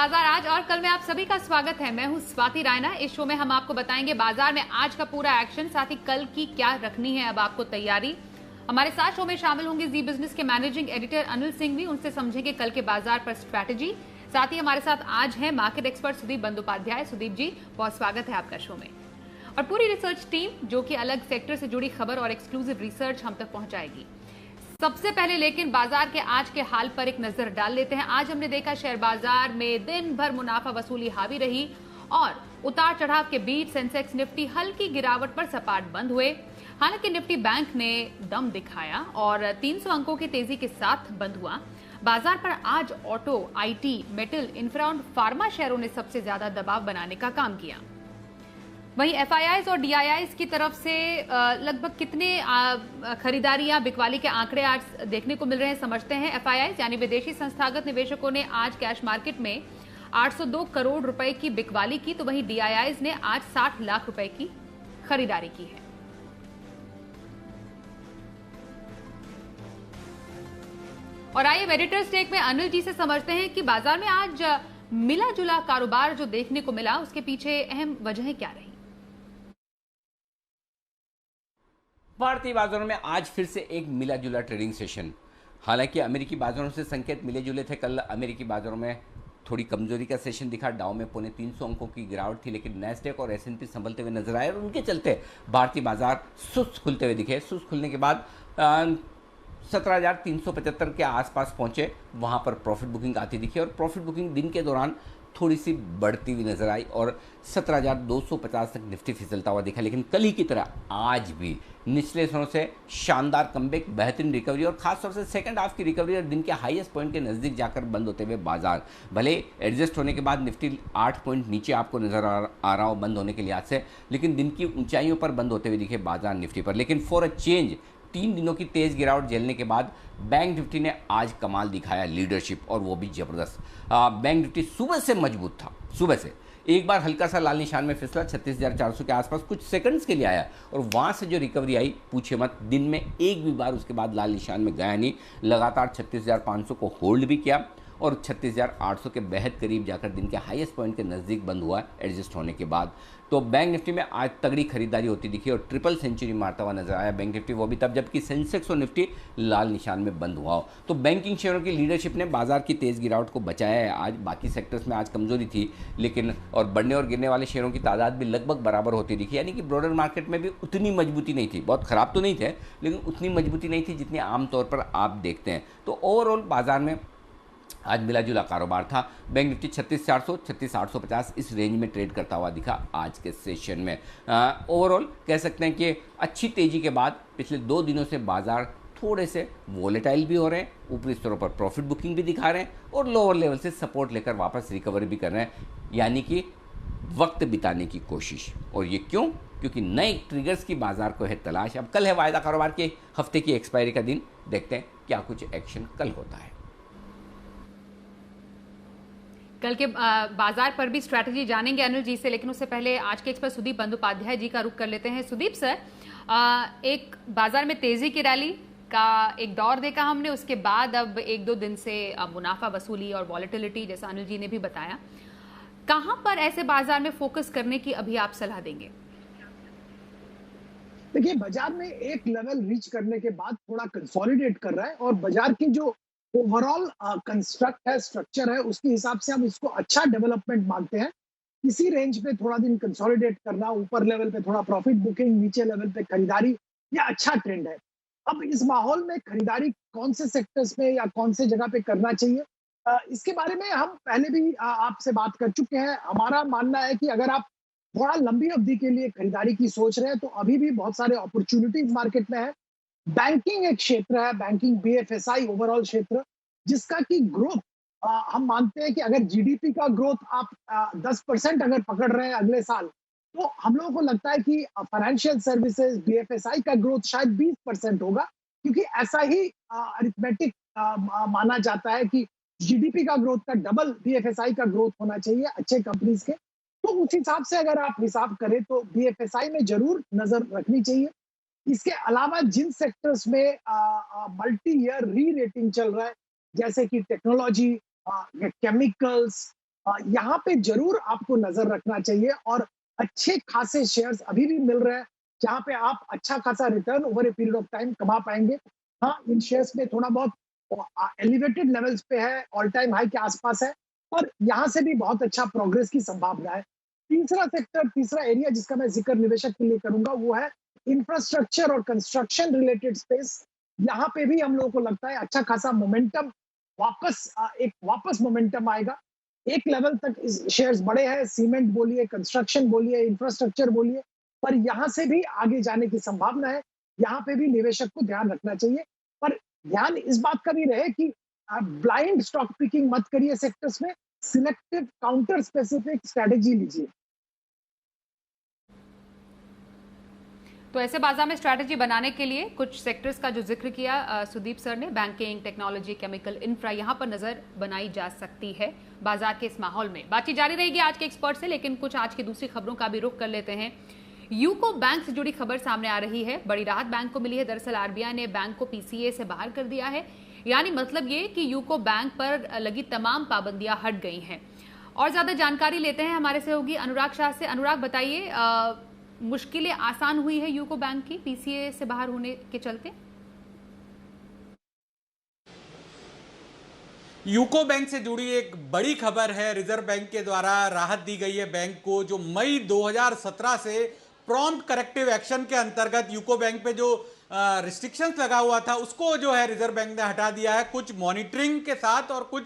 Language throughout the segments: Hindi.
बाजार आज और कल में आप सभी का स्वागत है। मैं हूं स्वाति रायना। इस शो में हम आपको बताएंगे बाजार में आज का पूरा एक्शन, साथ ही कल की क्या रखनी है अब आपको तैयारी। हमारे साथ शो में शामिल होंगे जी बिजनेस के मैनेजिंग एडिटर अनिल सिंह भी, उनसे समझेंगे कल के बाजार पर स्ट्रैटेजी। साथ ही हमारे साथ आज है मार्केट एक्सपर्ट सुदीप बंदोपाध्याय। सुदीप जी, बहुत स्वागत है आपका शो में। और पूरी रिसर्च टीम जो कि अलग सेक्टर से जुड़ी खबर और एक्सक्लूसिव रिसर्च हम तक पहुंचाएगी। सबसे पहले लेकिन बाजार के आज के हाल पर एक नजर डाल लेते हैं। आज हमने देखा शेयर बाजार में दिन भर मुनाफा वसूली हावी रही और उतार चढ़ाव के बीच सेंसेक्स निफ्टी हल्की गिरावट पर सपाट बंद हुए। हालांकि निफ्टी बैंक ने दम दिखाया और 300 अंकों की तेजी के साथ बंद हुआ। बाजार पर आज ऑटो, आईटी, मेटल, इंफ्रा और फार्मा शेयरों ने सबसे ज्यादा दबाव बनाने का काम किया। वहीं एफआईआईज और डीआईआईज की तरफ से लगभग कितने खरीदारी या बिकवाली के आंकड़े आज देखने को मिल रहे हैं, समझते हैं। एफआईआईज यानी विदेशी संस्थागत निवेशकों ने आज कैश मार्केट में 802 करोड़ रुपए की बिकवाली की, तो वहीं डीआईआईज ने आज 60 लाख रुपए की खरीदारी की है। और आइए एडिटर्स टेक में अनिल जी से समझते हैं कि बाजार में आज मिला जुला कारोबार जो देखने को मिला, उसके पीछे अहम वजहें क्या रही। भारतीय बाजारों में आज फिर से एक मिला जुला ट्रेडिंग सेशन। हालांकि अमेरिकी बाजारों से संकेत मिले जुले थे। कल अमेरिकी बाजारों में थोड़ी कमजोरी का सेशन दिखा। डाउ में पौने 300 अंकों की गिरावट थी, लेकिन नैस्डैक और एस&पी संभलते हुए नजर आए और उनके चलते भारतीय बाजार सुस्त खुलते हुए दिखे। सुस्त खुलने के बाद 17,375 के आसपास पहुंचे। वहां पर प्रॉफिट बुकिंग आती दिखी और प्रॉफिट बुकिंग दिन के दौरान थोड़ी सी बढ़ती हुई नजर आई और 17,250 तक निफ्टी फिसलता हुआ दिखा। लेकिन कल ही की तरह आज भी निचले स्तरों से शानदार कमबैक, बेहतरीन रिकवरी और खासतौर से सेकंड हाफ की रिकवरी और दिन के हाईएस्ट पॉइंट के नज़दीक जाकर बंद होते हुए बाजार भले एडजस्ट होने के बाद निफ्टी 8 पॉइंट नीचे आपको नजर आ रहा हो बंद होने के लिहाज से, लेकिन दिन की ऊंचाइयों पर बंद होते हुए दिखे बाजार निफ्टी पर। लेकिन फॉर अ चेंज 3 दिनों की तेज गिरावट झेलने के बाद बैंक निफ्टी ने आज कमाल दिखाया, लीडरशिप, और वो भी जबरदस्त। बैंक निफ्टी सुबह से मजबूत था। सुबह से एक बार हल्का सा लाल निशान में फिसला, 36,400 के आसपास कुछ सेकंड्स के लिए आया और वहां से जो रिकवरी आई पूछे मत। दिन में एक भी बार उसके बाद लाल निशान में गया नहीं, लगातार 36,500 को होल्ड भी किया और 36,800 के बेहद करीब जाकर दिन के हाईएस्ट पॉइंट के नज़दीक बंद हुआ एडजस्ट होने के बाद। तो बैंक निफ्टी में आज तगड़ी खरीदारी होती दिखी और ट्रिपल सेंचुरी मारता हुआ नजर आया बैंक निफ्टी, वो भी तब जबकि सेंसेक्स और निफ्टी लाल निशान में बंद हुआ हो। तो बैंकिंग शेयरों की लीडरशिप ने बाजार की तेज गिरावट को बचाया है। आज बाकी सेक्टर्स में आज कमजोरी थी, लेकिन और बढ़ने और गिरने वाले शेयरों की तादाद भी लगभग बराबर होती दिखी, यानी कि ब्रॉडर मार्केट में भी उतनी मजबूती नहीं थी। बहुत खराब तो नहीं थे, लेकिन उतनी मजबूती नहीं थी जितनी आमतौर पर आप देखते हैं। तो ओवरऑल बाजार में आज मिला जुला कारोबार था। बैंक निफ्टी 36,400, 36,850 इस रेंज में ट्रेड करता हुआ दिखा आज के सेशन में। ओवरऑल कह सकते हैं कि अच्छी तेजी के बाद पिछले 2 दिनों से बाजार थोड़े से वोलेटाइल भी हो रहे हैं, ऊपरी स्तरों पर प्रॉफिट बुकिंग भी दिखा रहे हैं और लोअर लेवल से सपोर्ट लेकर वापस रिकवरी भी कर रहे हैं, यानी कि वक्त बिताने की कोशिश। और ये क्यों? क्योंकि नए ट्रिगर्स की बाजार को है तलाश। अब कल है वायदा कारोबार के हफ्ते की एक्सपायरी का दिन, देखते हैं क्या कुछ एक्शन कल होता है। कल के बाजार पर भी स्ट्रैटेजी जानेंगे अनिल जी से, लेकिन उससे पहले आज के एक्सपर्ट सुदीप बंदोपाध्याय जी का रुख कर लेते हैं। सुदीप सर, एक बाजार में तेजी की रैली का एक दौर देखा हमने, उसके बाद अब 1-2 दिन से मुनाफा वसूली और वॉलेटिलिटी, जैसा अनिल जी ने भी बताया, कहां पर ऐसे बाजार में फोकस करने की अभी आप सलाह देंगे? देखिए, बाजार में एक लेवल रीच करने के बाद थोड़ा कंसोलिडेट कर रहा है और बाजार की जो ओवरऑल कंस्ट्रक्ट है, स्ट्रक्चर है, उसके हिसाब से हम इसको अच्छा डेवलपमेंट मानते हैं। इसी रेंज पे थोड़ा दिन कंसोलिडेट करना, ऊपर लेवल पे थोड़ा प्रॉफिट बुकिंग, नीचे लेवल पे खरीदारी, ये अच्छा ट्रेंड है। अब इस माहौल में खरीदारी कौन से सेक्टर्स में या कौन से जगह पे करना चाहिए, इसके बारे में हम पहले भी आपसे बात कर चुके हैं। हमारा मानना है कि अगर आप थोड़ा लंबी अवधि के लिए खरीदारी की सोच रहे हैं तो अभी भी बहुत सारे अपॉर्चुनिटीज मार्केट में है। बैंकिंग एक क्षेत्र है, बैंकिंग बीएफएसआई ओवरऑल क्षेत्र, जिसका की ग्रोथ हम मानते हैं कि अगर जीडीपी का ग्रोथ आप 10% अगर पकड़ रहे हैं अगले साल, तो हम लोगों को लगता है कि फाइनेंशियल सर्विसेज बीएफएसआई का ग्रोथ शायद 20% होगा, क्योंकि ऐसा ही अरिथमेटिक माना जाता है कि जीडीपी का ग्रोथ का डबल बीएफएसआई का ग्रोथ होना चाहिए अच्छे कंपनीज के। तो उस हिसाब से अगर आप हिसाब करें तो बीएफएसआई में जरूर नजर रखनी चाहिए। इसके अलावा जिन सेक्टर्स में मल्टी ईयर री रेटिंग चल रहा है, जैसे कि टेक्नोलॉजी, केमिकल्स, यहाँ पे जरूर आपको नजर रखना चाहिए और अच्छे खासे शेयर्स अभी भी मिल रहे हैं जहाँ पे आप अच्छा खासा return over a period of time कमा पाएंगे। हाँ, इन शेयर्स में थोड़ा बहुत एलिवेटेड लेवल्स पे है, ऑल टाइम हाई के आसपास है, और यहाँ से भी बहुत अच्छा प्रोग्रेस की संभावना है। तीसरा एरिया जिसका मैं जिक्र निवेशक के लिए करूंगा वो है इंफ्रास्ट्रक्चर और कंस्ट्रक्शन रिलेटेड स्पेस। यहाँ पे भी हम लोगों को लगता है अच्छा खासा मोमेंटम वापस मोमेंटम आएगा। एक लेवल तक शेयर्स बड़े हैं, सीमेंट बोलिए, कंस्ट्रक्शन बोलिए, इंफ्रास्ट्रक्चर बोलिए, पर यहाँ से भी आगे जाने की संभावना है। यहाँ पे भी निवेशक को ध्यान रखना चाहिए, पर ध्यान इस बात का भी रहे कि ब्लाइंड स्टॉक पिकिंग मत करिए सेक्टर्स में, सिलेक्टिव काउंटर स्पेसिफिक स्ट्रेटेजी लीजिए। तो ऐसे बाजार में स्ट्रैटेजी बनाने के लिए कुछ सेक्टर्स का जो जिक्र किया सुदीप सर ने, बैंकिंग, टेक्नोलॉजी, केमिकल, इंफ्रा, यहां पर नजर बनाई जा सकती है बाजार के इस माहौल में। बातचीत जारी रहेगी आज के एक्सपर्ट से, लेकिन कुछ आज की दूसरी खबरों का भी रुख कर लेते हैं। यूको बैंक से जुड़ी खबर सामने आ रही है। बड़ी राहत बैंक को मिली है। दरअसल आरबीआई ने बैंक को पीसीए से बाहर कर दिया है, यानी मतलब ये कि यूको बैंक पर लगी तमाम पाबंदियां हट गई हैं। और ज्यादा जानकारी लेते हैं, हमारे सहयोगी अनुराग शाह से। अनुराग, बताइए, मुश्किलें आसान हुई है यूको बैंक की पीसीए से बाहर होने के चलते? यूको बैंक से जुड़ी एक बड़ी खबर है। रिजर्व बैंक के द्वारा राहत दी गई है बैंक को, जो मई 2017 से प्रॉम्प्ट करेक्टिव एक्शन के अंतर्गत यूको बैंक पे जो रिस्ट्रिक्शंस लगा हुआ था उसको जो है रिजर्व बैंक ने हटा दिया है। कुछ मॉनिटरिंग के साथ और कुछ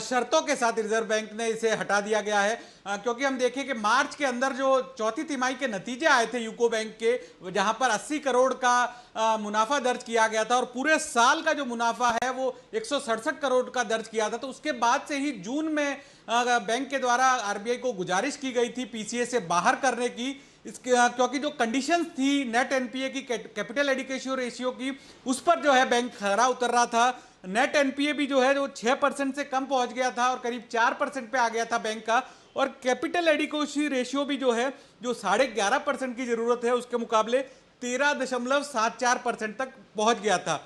शर्तों के साथ रिजर्व बैंक ने इसे हटा दिया गया है, क्योंकि हम देखें कि मार्च के अंदर जो चौथी तिमाही के नतीजे आए थे यूको बैंक के, जहां पर 80 करोड़ का मुनाफा दर्ज किया गया था और पूरे साल का जो मुनाफा है वो 167 करोड़ का दर्ज किया था। तो उसके बाद से ही जून में बैंक के द्वारा आरबीआई को गुजारिश की गई थी पीसीए से बाहर करने की, इसके क्योंकि जो कंडीशंस थी नेट एनपीए की, कैपिटल एडिक्वेशन रेशियो की, उस पर जो है बैंक खरा उतर रहा था। नेट एनपीए भी जो है वो 6% से कम पहुंच गया था और करीब 4% पे आ गया था बैंक का, और कैपिटल एडिक्वेशन रेशियो भी जो है जो 11.5% की जरूरत है उसके मुकाबले 13.74% तक पहुंच गया था।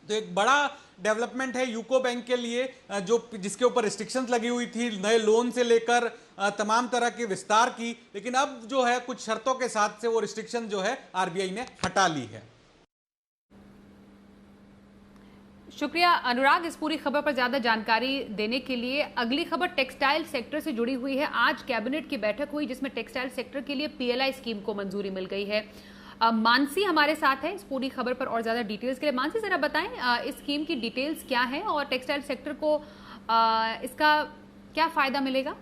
तो एक बड़ा डेवलपमेंट है यूको बैंक के लिए, जो जिसके ऊपर रिस्ट्रिक्शंस लगी हुई थी नए लोन से लेकर तमाम तरह के विस्तार की, लेकिन अब जो है कुछ शर्तों के साथ से वो रिस्ट्रिक्शन जो है आरबीआई ने हटा ली है। शुक्रिया अनुराग इस पूरी खबर पर ज्यादा जानकारी देने के लिए। अगली खबर टेक्सटाइल सेक्टर से जुड़ी हुई है। आज कैबिनेट की बैठक हुई जिसमें टेक्सटाइल सेक्टर के लिए पीएलआई स्कीम को मंजूरी मिल गई है। मानसी हमारे साथ है इस पूरी खबर पर और ज्यादा डिटेल्स के लिए। मानसी, जरा बताएं इस स्कीम की डिटेल्स क्या है और टेक्सटाइल सेक्टर को इसका क्या फायदा मिलेगा?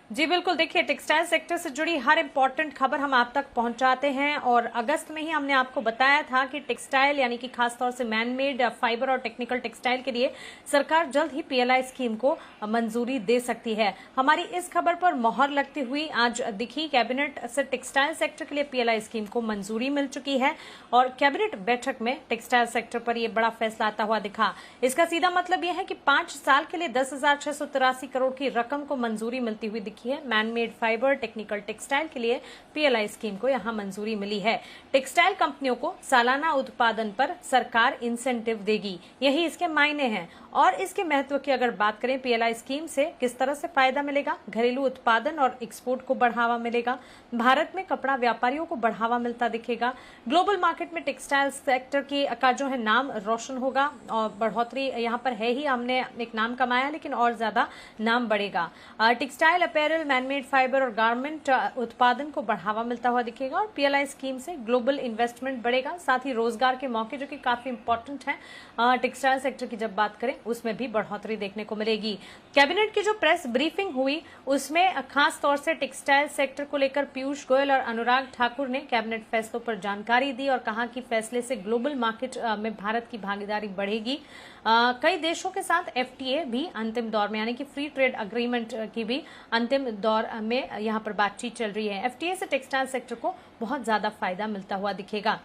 जी बिल्कुल, देखिए टेक्सटाइल सेक्टर से जुड़ी हर इंपॉर्टेंट खबर हम आप तक पहुंचाते हैं, और अगस्त में ही हमने आपको बताया था कि टेक्सटाइल यानी कि खासतौर से मैनमेड फाइबर और टेक्निकल टेक्सटाइल के लिए सरकार जल्द ही पीएलआई स्कीम को मंजूरी दे सकती है। हमारी इस खबर पर मोहर लगती हुई आज दिखी, कैबिनेट से टेक्सटाइल सेक्टर के लिए पीएलआई स्कीम को मंजूरी मिल चुकी है और कैबिनेट बैठक में टेक्सटाइल सेक्टर पर यह बड़ा फैसला आता हुआ दिखा। इसका सीधा मतलब यह है कि 5 साल के लिए 10,683 करोड़ की रकम को मंजूरी मिलती हुई है। मैनमेड फाइबर टेक्निकल टेक्सटाइल के लिए पीएलआई स्कीम को यहां मंजूरी मिली है। टेक्सटाइल कंपनियों को सालाना उत्पादन पर सरकार इंसेंटिव देगी, यही इसके मायने हैं। और इसके महत्व की अगर बात करें, पीएलआई स्कीम से किस तरह से फायदा मिलेगा, घरेलू उत्पादन और एक्सपोर्ट को बढ़ावा मिलेगा, भारत में कपड़ा व्यापारियों को बढ़ावा मिलता दिखेगा, ग्लोबल मार्केट में टेक्सटाइल सेक्टर की का जो है नाम रोशन होगा और बढ़ोतरी यहाँ पर है ही, हमने एक नाम कमाया लेकिन और ज्यादा नाम बढ़ेगा। टेक्सटाइल, अपैरल, मैनमेड फाइबर और गारमेंट उत्पादन को बढ़ावा मिलता हुआ दिखेगा और पीएलआई स्कीम से ग्लोबल इन्वेस्टमेंट बढ़ेगा, साथ ही रोजगार के मौके जो कि काफी इंपॉर्टेंट है टेक्सटाइल सेक्टर की जब बात करें उसमें भी बढ़ोतरी देखने को मिलेगी। कैबिनेट की जो प्रेस ब्रीफिंग हुई उसमें खास तौर से टेक्सटाइल सेक्टर को लेकर पीयूष गोयल और अनुराग ठाकुर ने कैबिनेट फैसलों पर जानकारी दी और कहा कि फैसले से ग्लोबल मार्केट में भारत की भागीदारी बढ़ेगी। कई देशों के साथ एफटीए भी अंतिम दौर में यानी कि फ्री ट्रेड अग्रीमेंट की भी अंतिम दौर में यहां पर बातचीत चल रही है। एफटीए से टेक्सटाइल सेक्टर को बहुत ज्यादा फायदा मिलता हुआ दिखेगा।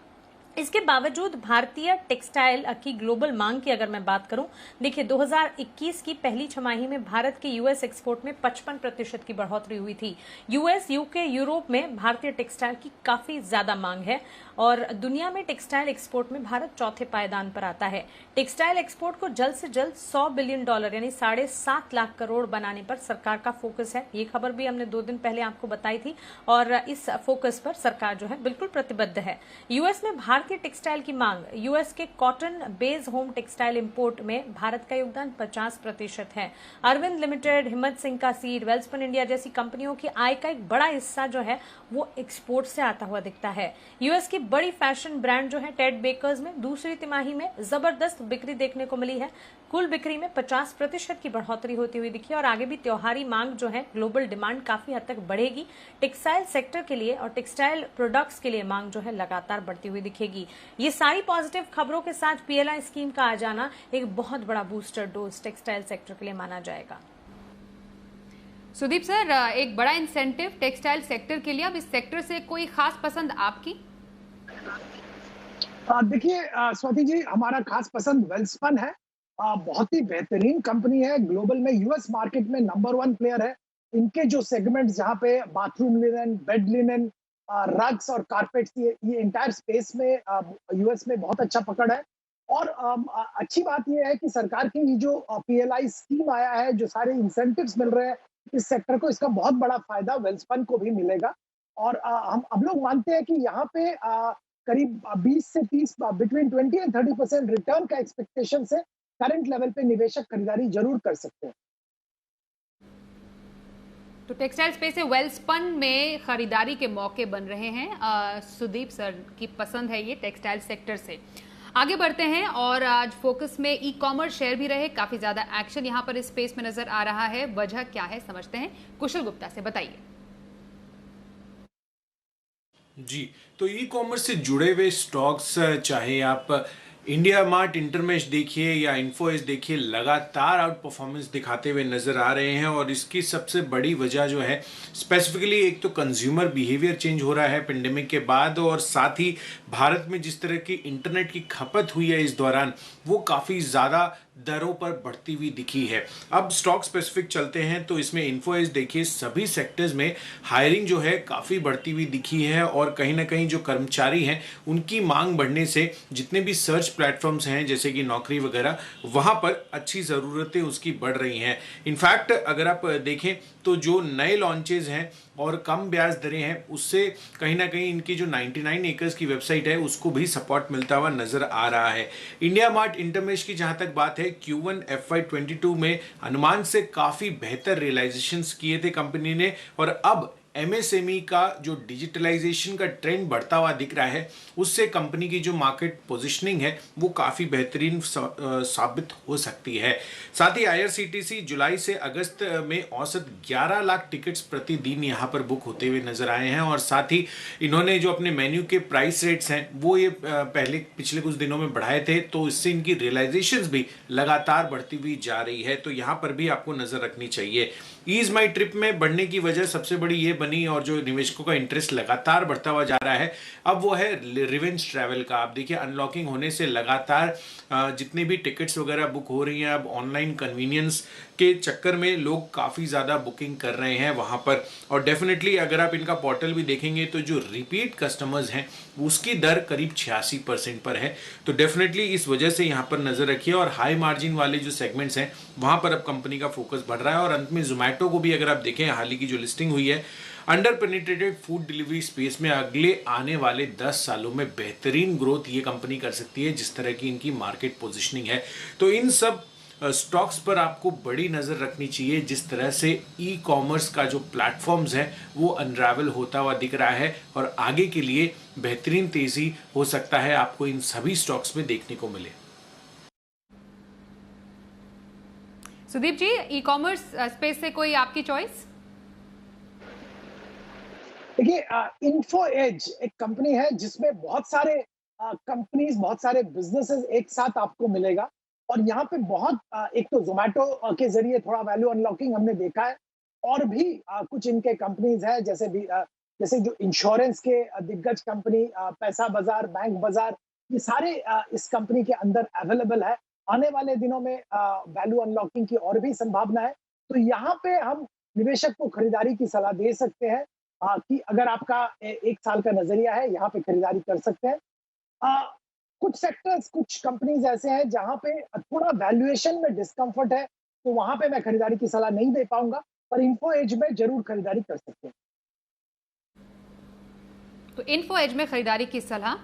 इसके बावजूद भारतीय टेक्सटाइल की ग्लोबल मांग की अगर मैं बात करूं, देखिए 2021 की पहली छमाही में भारत के यूएस एक्सपोर्ट में 55% की बढ़ोतरी हुई थी। यूएस, यूके, यूरोप में भारतीय टेक्सटाइल की काफी ज्यादा मांग है और दुनिया में टेक्सटाइल एक्सपोर्ट में भारत चौथे पायदान पर आता है। टेक्सटाइल एक्सपोर्ट को जल्द से जल्द $100 बिलियन यानी 7.5 लाख करोड़ बनाने पर सरकार का फोकस है। ये खबर भी हमने 2 दिन पहले आपको बताई थी और इस फोकस पर सरकार जो है बिल्कुल प्रतिबद्ध है। यूएस में भारतीय टेक्सटाइल की मांग, यूएस के cotton base home textile import में भारत का योगदान 50% है। अरविंद लिमिटेड, हिम्मत सिंह का सीड, वेल्सपन इंडिया जैसी कंपनियों की आय का एक बड़ा हिस्सा जो है वो एक्सपोर्ट से आता हुआ दिखता है। यूएस की बड़ी फैशन ब्रांड जो है टेड बेकर्स में दूसरी तिमाही में जबरदस्त बिक्री देखने को मिली है। कुल बिक्री में 50% की बढ़ोतरी होती हुई दिखी और आगे भी त्योहारी मांग जो है, ग्लोबल डिमांड काफी हद तक बढ़ेगी। टेक्सटाइल सेक्टर के लिए और टेक्सटाइल प्रोडक्ट्स के लिए मांग जो है लगातार बढ़ती हुई दिखेगी। ये सारी पॉजिटिव खबरों के साथ पीएलआई स्कीम का आ जाना एक बहुत बड़ा बूस्टर डोज टेक्सटाइल सेक्टर के लिए माना जाएगा। सुदीप सर, एक बड़ा इंसेंटिव टेक्सटाइल सेक्टर के लिए, अब इस सेक्टर से कोई खास पसंद आपकी? देखिए स्वाति जी, हमारा खास पसंद वेल्सपन है। बहुत ही बेहतरीन कंपनी है, ग्लोबल में यूएस मार्केट में नंबर 1 प्लेयर है। इनके जो सेगमेंट जहाँ पे bathroom linen, bed linen, rugs और कारपेट्स, ये इंटायर स्पेस में यूएस में बहुत अच्छा पकड़ है। और अच्छी बात ये है कि सरकार की ये जो पीएलआई स्कीम आया है, जो सारे इंसेंटिव्स मिल रहे हैं इस सेक्टर को, इसका बहुत बड़ा फायदा वेल्सपन को भी मिलेगा। और हम लोग मानते हैं कि यहाँ पे करीब 20 से 30, बिटवीन 20 एंड 30% रिटर्न का एक्सपेक्टेशन से करंट लेवल पे निवेशक खरीदारी जरूर कर सकते हैं। तो टेक्सटाइल स्पेस से वेल्सपन में खरीदारी के मौके बन रहे हैं। सुदीप सर की पसंद है ये टेक्सटाइल सेक्टर से। आगे बढ़ते हैं और आज फोकस में ई कॉमर्स शेयर भी रहे, काफी ज्यादा एक्शन यहां पर इस स्पेस में नजर आ रहा है। वजह क्या है समझते हैं, कुशल गुप्ता से बताइए। जी, तो ई कॉमर्स से जुड़े हुए स्टॉक्स, चाहे आप इंडिया मार्ट, इंटरमेश देखिए या इन्फोएस देखिए, लगातार आउट परफॉर्मेंस दिखाते हुए नजर आ रहे हैं। और इसकी सबसे बड़ी वजह जो है, स्पेसिफिकली एक तो कंज्यूमर बिहेवियर चेंज हो रहा है पेंडेमिक के बाद, और साथ ही भारत में जिस तरह की इंटरनेट की खपत हुई है इस दौरान, वो काफ़ी ज़्यादा दरों पर बढ़ती हुई दिखी है। अब स्टॉक स्पेसिफिक चलते हैं तो इसमें इन्फोएस देखिए, सभी सेक्टर्स में हायरिंग जो है काफ़ी बढ़ती हुई दिखी है और कहीं ना कहीं जो कर्मचारी हैं उनकी मांग बढ़ने से जितने भी सर्च प्लेटफॉर्म्स हैं जैसे कि नौकरी वगैरह, वहाँ पर अच्छी ज़रूरतें उसकी बढ़ रही हैं। इनफैक्ट अगर आप देखें तो जो नए लॉन्चेज हैं और कम ब्याज दरें हैं, उससे कहीं ना कहीं इनकी जो 99 एकर्स की वेबसाइट है उसको भी सपोर्ट मिलता हुआ नजर आ रहा है। इंडिया मार्ट, इंटरमेश की जहां तक बात है, Q1 FY22 में अनुमान से काफी बेहतर रियलाइजेशंस किए थे कंपनी ने, और अब एमएसएमई का जो डिजिटलाइजेशन का ट्रेंड बढ़ता हुआ दिख रहा है, उससे कंपनी की जो मार्केट पोजीशनिंग है वो काफ़ी बेहतरीन साबित हो सकती है। साथ ही आईआरसीटीसी जुलाई से अगस्त में औसत 11 लाख टिकट्स प्रतिदिन यहाँ पर बुक होते हुए नजर आए हैं। और साथ ही इन्होंने जो अपने मेन्यू के प्राइस रेट्स हैं वो ये पिछले कुछ दिनों में बढ़ाए थे, तो इससे इनकी रियलाइजेशंस भी लगातार बढ़ती हुई जा रही है। तो यहाँ पर भी आपको नजर रखनी चाहिए। ईज माई ट्रिप में बढ़ने की वजह सबसे बड़ी ये बनी, और जो निवेशकों का इंटरेस्ट लगातार बढ़ता हुआ जा रहा है, अब वो है रिवेंज ट्रैवल का। आप देखिए, अनलॉकिंग होने से लगातार जितने भी टिकट्स वगैरह बुक हो रही हैं, अब ऑनलाइन कन्वीनियंस के चक्कर में लोग काफ़ी ज़्यादा बुकिंग कर रहे हैं वहाँ पर। और डेफिनेटली अगर आप इनका पोर्टल भी देखेंगे तो जो रिपीट कस्टमर्स हैं उसकी दर करीब 86% पर है। तो डेफिनेटली इस वजह से यहाँ पर नज़र रखिए। और हाई मार्जिन वाले जो सेगमेंट्स हैं वहाँ पर अब कंपनी का फोकस बढ़ रहा है। और अंत में जोमैटो को भी अगर आप देखें, हाल ही की जो लिस्टिंग हुई है, under penetrated food delivery space में अगले आने वाले 10 सालों में बेहतरीन ग्रोथ ये कंपनी कर सकती है जिस तरह की इनकी मार्केट पोजीशनिंग है। तो इन सब स्टॉक्स पर आपको बड़ी नज़र रखनी चाहिए, जिस तरह से ई कॉमर्स का जो प्लेटफॉर्म्स है वो अनरावल होता हुआ दिख रहा है, और आगे के लिए बेहतरीन तेजी हो सकता है आपको इन सभी स्टॉक्स में देखने को मिले। सुदीप जी, ई कॉमर्स स्पेस से कोई आपकी चॉइस? देखिए, इन्फो एज एक कंपनी है जिसमें बहुत सारे कंपनीज, बहुत सारे बिजनेसेस एक साथ आपको मिलेगा। और यहाँ पे बहुत एक तो जोमैटो के जरिए थोड़ा वैल्यू अनलॉकिंग हमने देखा है, और भी कुछ इनके कंपनीज है जैसे भी जैसे जो इंश्योरेंस के दिग्गज कंपनी पैसा बाजार, बैंक बाजार, ये सारे इस कंपनी के अंदर अवेलेबल है। आने वाले दिनों में वैल्यू अनलॉकिंग की और भी संभावना है। तो यहाँ पे हम निवेशक को खरीदारी की सलाह दे सकते हैं कि अगर आपका 1 साल का नजरिया है, यहाँ पे खरीदारी कर सकते हैं। कुछ सेक्टर्स, कुछ कंपनीज ऐसे हैं जहाँ पे थोड़ा वैल्यूएशन में डिस्कम्फर्ट है, तो वहां पे मैं खरीदारी की सलाह नहीं दे पाऊंगा, पर इन्फो एज में जरूर खरीदारी कर सकते हैं। तो इन्फो एज में खरीदारी की सलाह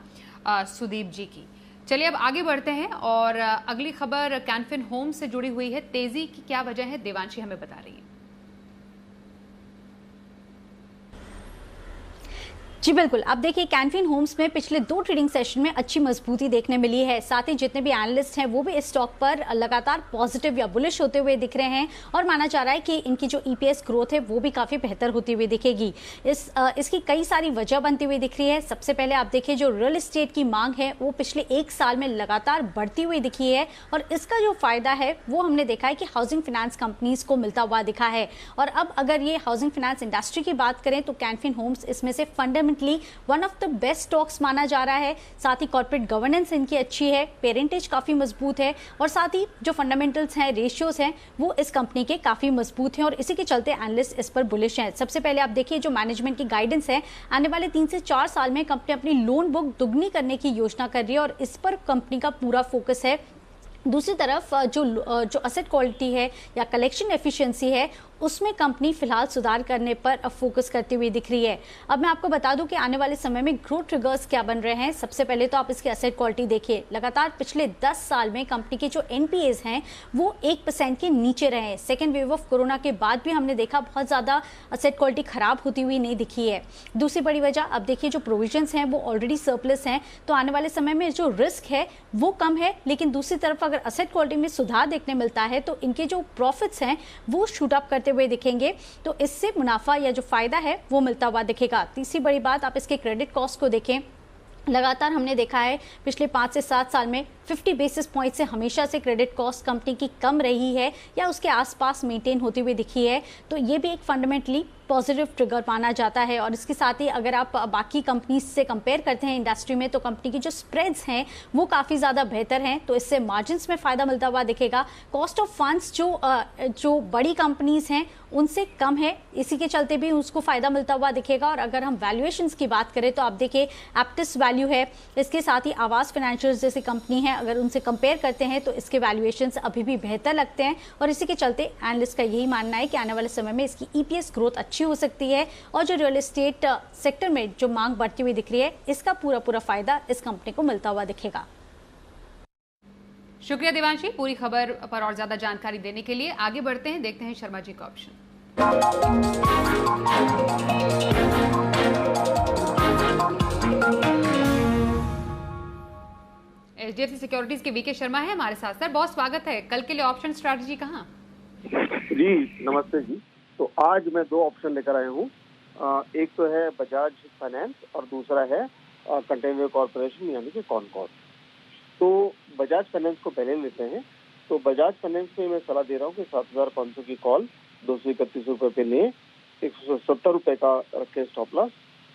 सुदीप जी की। चलिए अब आगे बढ़ते हैं और अगली खबर कैनफिन होम से जुड़ी हुई है। तेजी की क्या वजह है, देवांशी हमें बता रही है। जी बिल्कुल, अब देखिए कैनफिन होम्स में पिछले 2 ट्रेडिंग सेशन में अच्छी मजबूती देखने मिली है। साथ ही जितने भी एनालिस्ट हैं वो भी इस स्टॉक पर लगातार पॉजिटिव या बुलिश होते हुए दिख रहे हैं और माना जा रहा है कि इनकी जो ईपीएस ग्रोथ है वो भी काफ़ी बेहतर होती हुई दिखेगी। इसकी कई सारी वजह बनती हुई दिख रही है। सबसे पहले आप देखिए जो रियल एस्टेट की मांग है वो पिछले 1 साल में लगातार बढ़ती हुई दिखी है और इसका जो फायदा है वो हमने देखा है कि हाउसिंग फाइनेंस कंपनीज को मिलता हुआ दिखा है। और अब अगर ये हाउसिंग फाइनेंस इंडस्ट्री की बात करें तो कैनफिन होम्स इसमें से one of the best stocks माना जा रहा है। साथ ही कॉर्पोरेट गवर्नेंस इनकी अच्छी है, पेरेंटेज काफी मजबूत है और साथ ही जो फंडामेंटल्स हैं, रेशियोज हैं, वो इस कंपनी के काफी मजबूत हैं और इसी के चलते एनालिस्ट इस पर बुलिश हैं। सबसे पहले आप देखिए जो मैनेजमेंट की गाइडेंस है, आने वाले 3 से 4 साल में कंपनी अपनी लोन बुक दुगनी करने की योजना कर रही है और इस पर कंपनी का पूरा फोकस है। दूसरी तरफ जो असेट क्वालिटी है या कलेक्शन एफिशिएंसी है उसमें कंपनी फिलहाल सुधार करने पर अब फोकस करती हुई दिख रही है। अब मैं आपको बता दूं कि आने वाले समय में ग्रोथ ट्रिगर्स क्या बन रहे हैं। सबसे पहले तो आप इसकी असेट क्वालिटी देखिए, लगातार पिछले 10 साल में कंपनी के जो एनपीएस हैं वो 1% के नीचे रहे हैं। सेकेंड वेव ऑफ कोरोना के बाद भी हमने देखा बहुत ज़्यादा असेट क्वालिटी खराब होती हुई नहीं दिखी है। दूसरी बड़ी वजह, अब देखिए जो प्रोविजंस हैं वो ऑलरेडी सरप्लस हैं, तो आने वाले समय में जो रिस्क है वो कम है। लेकिन दूसरी तरफ अगर असेट क्वालिटी में सुधार देखने मिलता है तो इनके जो प्रॉफिट्स हैं वो शूट अप करते हुए दिखेंगे, तो इससे मुनाफा या जो फायदा है वो मिलता हुआ दिखेगा। तीसरी बड़ी बात, आप इसके क्रेडिट कॉस्ट को देखें, लगातार हमने देखा है पिछले 5 से 7 साल में 50 बेसिस पॉइंट से हमेशा से क्रेडिट कॉस्ट कंपनी की कम रही है या उसके आसपास मेंटेन होती हुई दिखी है, तो ये भी एक फंडामेंटली पॉजिटिव ट्रिगर माना जाता है। और इसके साथ ही अगर आप बाकी कंपनीज से कंपेयर करते हैं इंडस्ट्री में, तो कंपनी की जो स्प्रेड्स हैं वो काफ़ी ज़्यादा बेहतर हैं, तो इससे मार्जिन्स में फ़ायदा मिलता हुआ दिखेगा। कॉस्ट ऑफ फंड्स जो बड़ी कंपनीज हैं उनसे कम है, इसी के चलते भी उसको फ़ायदा मिलता हुआ दिखेगा। और अगर हम वैल्यूएशंस की बात करें तो आप देखिए एप्टिस वैल्यू है, इसके साथ ही आवास फाइनेंशियल्स जैसी कंपनी है, अगर उनसे कंपेयर करते हैं तो इसके वैल्यूएशंस अभी भी बेहतर लगते हैं। और इसी के चलते एनालिस्ट का यही मानना है कि आने वाले समय में इसकी ईपीएस ग्रोथ अच्छी हो सकती है और जो रियल एस्टेट सेक्टर में जो मांग बढ़ती हुई दिख रही है इसका पूरा फायदा इस कंपनी को मिलता हुआ दिखेगा। शुक्रिया देवांशी पूरी खबर पर और ज्यादा जानकारी देने के लिए। आगे बढ़ते हैं, देखते हैं शर्मा जी का ऑप्शन। एचडीएफसी सिक्योरिटीज के वीके शर्मा है हमारे साथ। सर बहुत स्वागत है। कल के लिए ऑप्शन स्ट्रैटेजी कहाँ? जी नमस्ते जी। तो आज मैं 2 ऑप्शन लेकर आया हूँ। एक तो है बजाज फाइनेंस और दूसरा है कंटेनर कॉर्पोरेशन यानी कि कॉनकॉर। तो बजाज फाइनेंस को पहले लेते हैं। तो बजाज फाइनेंस में मैं सलाह दे रहा हूँ कि 7,500 की कॉल 231 रुपए पे ले, 170 रुपए का रखे स्टॉप लॉस,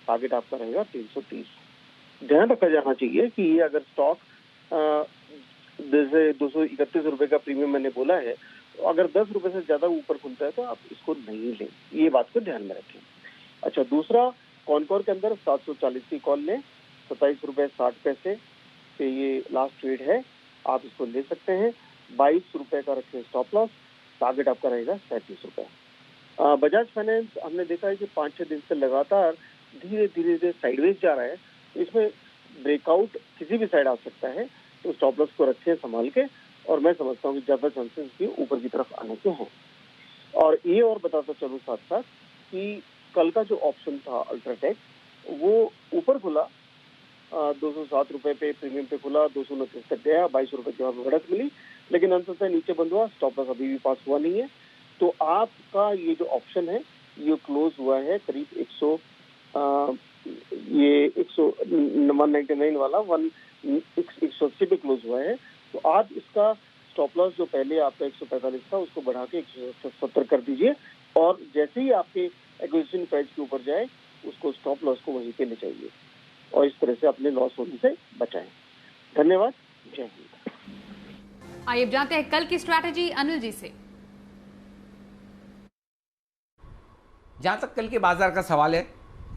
टारगेट आपका रहेगा 330। ध्यान रखा जाना चाहिए कि ये अगर स्टॉक जैसे 231 रुपए का प्रीमियम मैंने बोला है, तो अगर 10 रुपए से ज्यादा ऊपर खुलता है तो आप इसको नहीं लें, ये बात को ध्यान में रखें। अच्छा, दूसरा कॉनकॉर के अंदर 740 की कॉल लें, 27 रुपए 60 पैसे पे ये लास्ट ट्रेड है, आप इसको ले सकते हैं। 22 रुपए का रखें स्टॉप लॉस, टारगेट आपका रहेगा 37 रुपए। बजाज फाइनेंस हमने देखा है कि 5-6 दिन से लगातार धीरे धीरे साइडवेज जा रहा है। इसमें ब्रेकआउट किसी भी साइड आ सकता है, तो स्टॉप लॉस को रखें संभाल के, और मैं समझता हूँ कि ज्यादा चांसेस भी ऊपर की तरफ आने के हैं। और ये और बताता चलूँ साथ साथ कि कल का जो ऑप्शन था अल्ट्राटेक वो ऊपर खुला 207 रुपए पे प्रीमियम पे खुला, 229 तक गया, 22 रुपए की वहां बढ़त मिली, लेकिन अंततः नीचे बंद हुआ, स्टॉप लॉस अभी भी पास हुआ नहीं है। तो आपका ये जो ऑप्शन है ये क्लोज हुआ है करीब 199 वाला 180 पे क्लोज हुआ है। तो आप इसका स्टॉप लॉस जो पहले आपका 145 था उसको बढ़ा के 170 कर दीजिए, और जैसे ही आपके एक्विजिशन प्राइस के ऊपर जाए उसको स्टॉप लॉस को वहीं पे ले जाइए और इस तरह से अपने लॉस होने से बचाएं। धन्यवाद, जय हिंद। आइए अब जानते हैं कल की स्ट्रैटेजी अनिल जी से। जहां तक कल के बाजार का सवाल है,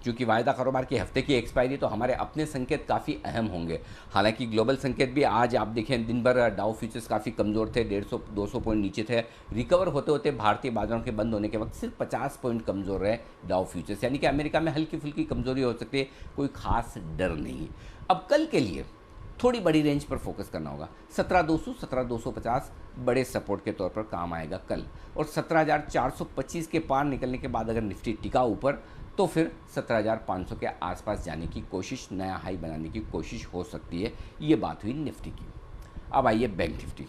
क्योंकि वायदा कारोबार के हफ्ते की एक्सपायरी, तो हमारे अपने संकेत काफ़ी अहम होंगे। हालांकि ग्लोबल संकेत भी आज आप देखें दिन भर डाउ फ्यूचर्स काफ़ी कमज़ोर थे, 150-200 पॉइंट नीचे थे। रिकवर होते होते भारतीय बाजारों के बंद होने के वक्त सिर्फ 50 पॉइंट कमज़ोर रहे डाउ फ्यूचर्स, यानी कि अमेरिका में हल्की फुल्की कमजोरी हो सकती है, कोई खास डर नहीं। अब कल के लिए थोड़ी बड़ी रेंज पर फोकस करना होगा। 17,200, 17,250 बड़े सपोर्ट के तौर पर काम आएगा कल, और 17,425 के पार निकलने के बाद अगर निफ्टी टिका ऊपर तो फिर 17,500 के आसपास जाने की कोशिश, नया हाई बनाने की कोशिश हो सकती है। ये बात हुई निफ्टी की। अब आइए बैंक निफ्टी।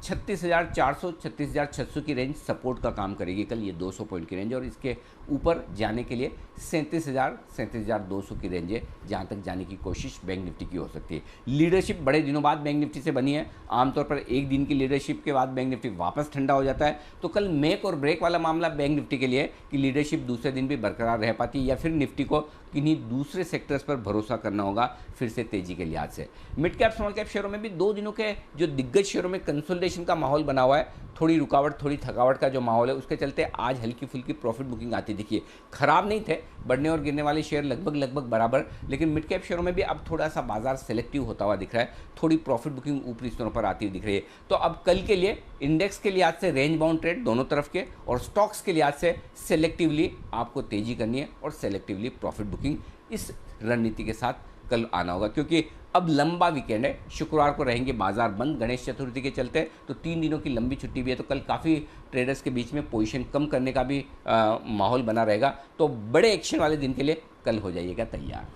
36,400, 36,600 की रेंज सपोर्ट का काम करेगी कल, ये 200 पॉइंट की रेंज, और इसके ऊपर जाने के लिए 37,000, 37,200 की रेंज है, जहाँ तक जाने की कोशिश बैंक निफ्टी की हो सकती है। लीडरशिप बड़े दिनों बाद बैंक निफ्टी से बनी है। आमतौर पर एक दिन की लीडरशिप के बाद बैंक निफ्टी वापस ठंडा हो जाता है, तो कल मेक और ब्रेक वाला मामला बैंक निफ्टी के लिए कि लीडरशिप दूसरे दिन भी बरकरार रह पाती है, या फिर निफ्टी को किन्हीं दूसरे सेक्टर्स पर भरोसा करना होगा फिर से तेजी के लिहाज से। मिड कैप स्मॉल कैप शेयरों में भी 2 दिनों के जो दिग्गज शेयरों में कंसोलिडेशन का माहौल बना हुआ है, थोड़ी रुकावट, थोड़ी थकावट का जो माहौल है, उसके चलते आज हल्की फुल्की प्रॉफिट बुकिंग आती दिखी है। खराब नहीं थे, बढ़ने और गिरने वाले शेयर लगभग बराबर, लेकिन मिड कैप शेयरों में भी अब थोड़ा सा बाजार सेलेक्टिव होता हुआ दिख रहा है, थोड़ी प्रॉफिट बुकिंग ऊपरी स्तरों पर आती हुई दिख रही है। तो अब कल के लिए इंडेक्स के लिहाज से रेंज बाउंड ट्रेड दोनों तरफ के, और स्टॉक्स के लिहाज से सेलेक्टिवली आपको तेजी करनी है और सेलेक्टिवली प्रॉफिट बुकिंग, इस रणनीति के साथ कल आना होगा। क्योंकि अब लंबा वीकेंड है, शुक्रवार को रहेंगे बाजार बंद गणेश चतुर्थी के चलते, तो 3 दिनों की लंबी छुट्टी भी है, तो कल काफ़ी ट्रेडर्स के बीच में पोजीशन कम करने का भी माहौल बना रहेगा। तो बड़े एक्शन वाले दिन के लिए कल हो जाइएगा तैयार।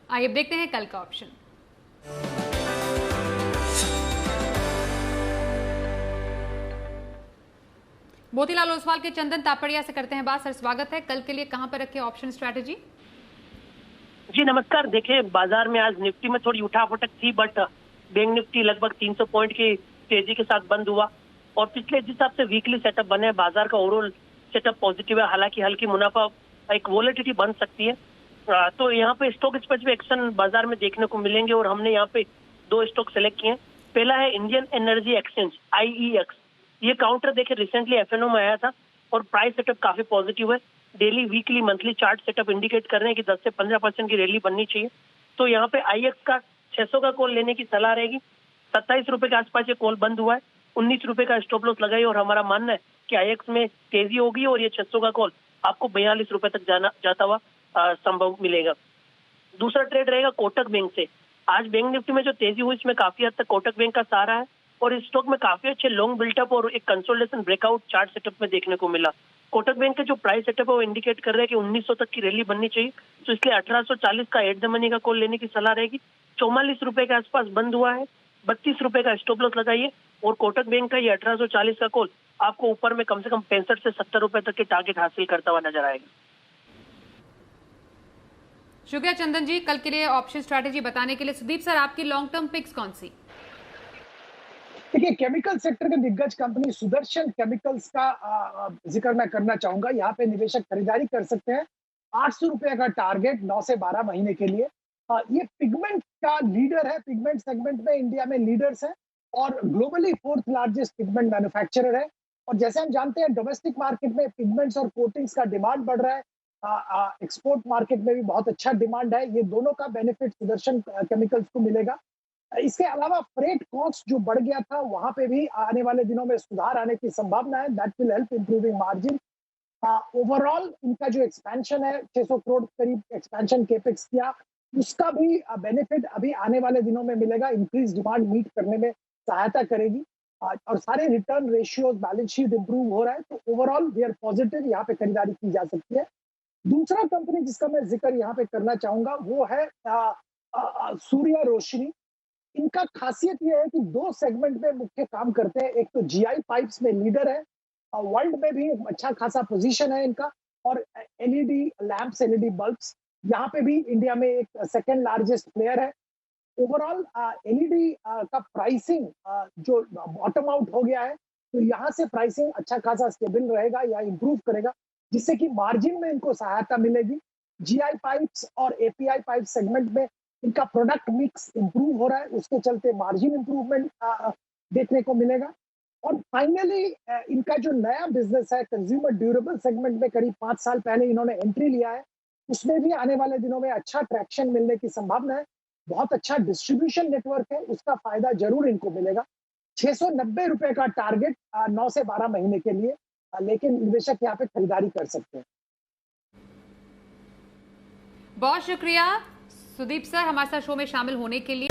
आइए देखते हैं कल का ऑप्शन। मोतीलाल ओसवाल के चंदन तापड़िया से करते हैं बात। सर स्वागत है। कल के लिए कहां पर रखे ऑप्शन स्ट्रैटेजी? जी नमस्कार। देखिए बाजार में आज निफ्टी में थोड़ी उठापटक थी, बट बैंक निफ्टी लगभग 300 पॉइंट की तेजी के साथ बंद हुआ, और पिछले जिस हिसाब से वीकली सेटअप बने बाजार का ओवरऑल सेटअप पॉजिटिव है। हालांकि हल्की मुनाफा एक वोलेटिलिटी बन सकती है, तो यहाँ पे स्टॉक स्पेसिफिक एक्शन बाजार में देखने को मिलेंगे, और हमने यहाँ पे 2 स्टॉक सेलेक्ट किए हैं। पहला है इंडियन एनर्जी एक्सचेंज IEX। ये काउंटर देखिए रिसेंटली FNO में आया था, और प्राइस सेटअप काफी पॉजिटिव है। Daily, weekly, monthly chart setup indicate कर रहे हैं कि 10 से 15% की रैली बननी चाहिए। तो यहाँ पे IEX का 600 का कॉल लेने की सलाह रहेगी। 27 रुपए के आसपास ये कॉल बंद हुआ है, 19 रुपए का स्टॉप लॉस लगाई, और हमारा मानना है कि IEX में तेजी होगी और ये 600 का कॉल आपको 42 रुपए तक जाता हुआ संभव मिलेगा। दूसरा ट्रेड रहेगा कोटक बैंक से। आज बैंक निफ्टी में जो तेजी हुई इसमें काफी हद तक कोटक बैंक का सहारा है, और इस स्टॉक में काफी अच्छे लॉन्ग बिल्टअप और एक कंसोलिडेशन ब्रेकआउट चार्ट सेटअप में देखने को मिला। कोटक बैंक के जो प्राइस सेटअप है वो इंडिकेट कर रहे हैं कि 1900 तक की रैली बननी चाहिए, तो इसलिए 1840 का एट द मनी का कॉल लेने की सलाह रहेगी। 44 रुपए के आसपास बंद हुआ है, 32 रुपए का स्टॉप लॉस लगाइए, और कोटक बैंक का ये 1840 का कॉल आपको ऊपर में कम से कम 65 से 70 रुपए तक के टारगेट हासिल करता हुआ नजर आएगा। शुक्रिया चंदन जी कल के लिए ऑप्शन स्ट्रैटेजी बताने के लिए। सुदीप सर, आपकी लॉन्ग टर्म पिक्स कौन सी? देखिए, केमिकल सेक्टर के दिग्गज कंपनी सुदर्शन केमिकल्स का जिक्र मैं करना चाहूंगा। यहाँ पे निवेशक खरीदारी कर सकते हैं। 800 रुपए का टारगेट 9 से 12 महीने के लिए। ये पिगमेंट का लीडर है, पिगमेंट सेगमेंट में इंडिया में लीडर्स है, और globally 4th largest pigment manufacturer है। और जैसे हम जानते हैं डोमेस्टिक मार्केट में पिगमेंट्स और कोटिंग्स का डिमांड बढ़ रहा है, एक्सपोर्ट मार्केट में भी बहुत अच्छा डिमांड है। ये दोनों का बेनिफिट सुदर्शन केमिकल्स को मिलेगा। इसके अलावा फ्रेट कॉस्ट जो बढ़ गया था, वहां पे भी आने वाले दिनों में सुधार आने की संभावना है। That will help improving margin. Overall इनका जो एक्सपेंशन है, 600 करोड़ करीब एक्सपेंशन केपेक्स किया, उसका भी बेनिफिट अभी आने वाले दिनों में मिलेगा। इंक्रीज डिमांड मीट करने में सहायता करेगी, और सारे return ratios, balance sheet improve हो रहा है। तो ओवरऑल वी आर पॉजिटिव, यहाँ पे खरीदारी की जा सकती है। दूसरा कंपनी जिसका मैं जिक्र यहाँ पे करना चाहूंगा वो है सूर्य रोशनी। इनका खासियत ये है कि 2 सेगमेंट में मुख्य काम करते हैं। एक तो GI पाइप्स में लीडर है, वर्ल्ड में भी अच्छा खासा पोजीशन है इनका, और LED लैंप्स, LED बल्ब्स, यहाँ पे भी इंडिया में एक सेकंड लार्जेस्ट प्लेयर है। ओवरऑल LED का प्राइसिंग जो बॉटम आउट हो गया है, तो यहाँ से प्राइसिंग अच्छा खासा स्टेबल रहेगा या इंप्रूव करेगा। जिससे कि मार्जिन में इनको सहायता मिलेगी। जीआई पाइप्स और एपीआई पाइप सेगमेंट में इनका प्रोडक्ट मिक्स इंप्रूव हो रहा है, उसके चलते मार्जिन इंप्रूवमेंट देखने को मिलेगा। और फाइनली इनका जो नया बिजनेस है कंज्यूमर ड्यूरेबल सेगमेंट में करीब 5 साल पहले इन्होंने एंट्री लिया है, उसमें भी आने वाले दिनों में अच्छा ट्रैक्शन मिलने की संभावना है। बहुत अच्छा डिस्ट्रीब्यूशन नेटवर्क है, उसका फायदा जरूर इनको मिलेगा। 690 रुपए का टारगेट 9 से 12 महीने के लिए, लेकिन निवेशक यहाँ पे खरीदारी कर सकते हैं। बहुत शुक्रिया सुदीप सर हमारे साथ शो में शामिल होने के लिए।